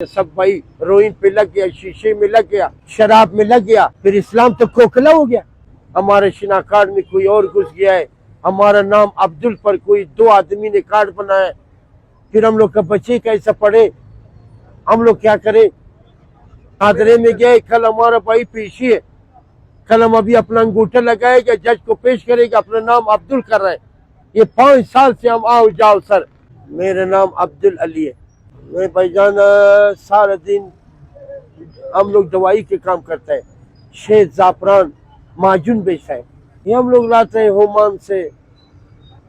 سب بھائی روئن پہ لگ گیا، شیشے میں لگ گیا، شراب میں لگ گیا، پھر اسلام تو کھوکھلا ہو گیا۔ ہمارے شناخت کارڈ میں کوئی اور گھس گیا ہے، ہمارا نام عبدل پر کوئی 2 آدمی نے کارڈ بنایا ہے، پھر ہم لوگ کا بچے کیسا پڑھے، ہم لوگ کیا کریں؟ حاضرے میں گئے، کل ہمارا بھائی پیشی ہے، کل ہم ابھی اپنا انگوٹھا لگائے گا، جج کو پیش کرے گا، اپنا نام عبدل کر رہے ہیں۔ یہ 5 سال سے ہم آؤ جاؤ سر، میرا نام عبدل علی ہے۔ میں بھائی جان سارا دن ہم لوگ دوائی کے کام کرتے ہیں، شہد زعفران معجون بیچتا ہے، یہ ہم لوگ لاتے ہیں ہومان سے،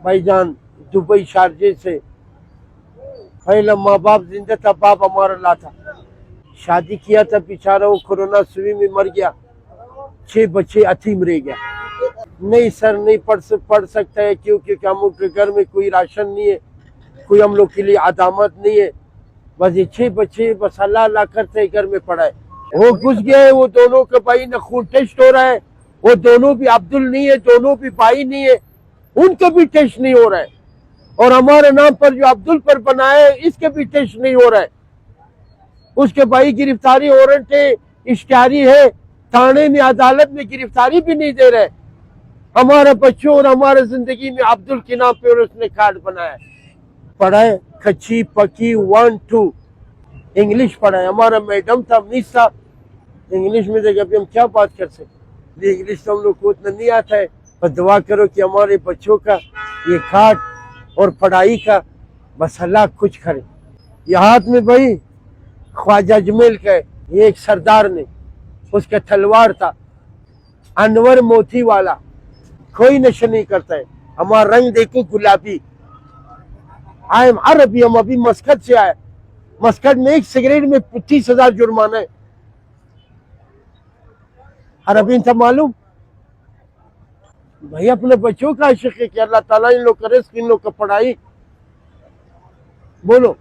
بھائی جان دبئی شارجے سے۔ پہلا ماں باپ زندہ تھا، باپ ہمارا لاتا، شادی کیا تھا، بیچارہ وہ کورونا سوئی میں مر گیا، 6 بچے یتیم رہ گیا۔ نہیں سر نہیں پڑھ سکتا ہے، کیونکہ ہم لوگ کے گھر میں کوئی راشن نہیں ہے، کوئی ہم لوگ کے لیے عدامت نہیں ہے، بس یہ 6 بچے بس اللہ اللہ کرتے گھر میں پڑا ہے۔ وہ گھس گئے، وہ دونوں کا بھائی نہ خون ٹیسٹ ہو رہا ہے، وہ دونوں بھی عبدل نہیں ہے، دونوں بھی بھائی نہیں ہے، ان کا بھی ٹیسٹ نہیں ہو رہا ہے، اور ہمارے نام پر جو عبدل پر بنایا ہے اس کا بھی ٹیسٹ نہیں ہو رہا ہے۔ اس کے بھائی گرفتاری وارنٹ ہے، اشتہاری ہے، تھانے میں عدالت میں گرفتاری بھی نہیں دے رہے۔ ہمارا بچوں اور ہمارے زندگی میں عبدل کے نام پہ اس نے کارڈ بنایا ہے۔ پڑھا ہے کچی پکی 1 2 انگلش پڑھا ہے، ہمارا میڈم تھا منیس صاحب، انگلش میں دیکھ ابھی ہم کیا بات کر سکتے، انگلش تو ہم لوگ کو اتنا نہیں آتا ہے، پر دعا کرو کہ ہمارے بچوں کا یہ کارڈ اور پڑھائی کا بس اللہ کچھ کرے۔ یہ ہاتھ میں بھائی خواجہ اجمیل کا ہے، یہ ایک سردار نے، اس کا تلوار تھا انور موتی والا، کوئی نشہ نہیں کرتا ہے۔ ہمارا رنگ دیکھو گلابی، آئیم عربی، ہم ابھی مسقط سے آئے، مسقط میں ایک سگریٹ میں 25,000 جرمانہ ہے۔ عربی تھا معلوم؟ بھائی اپنے بچوں کا عاشق ہے کہ اللہ تعالیٰ ان لوگ کا رزق، ان لوگ کا پڑھائی، بولو۔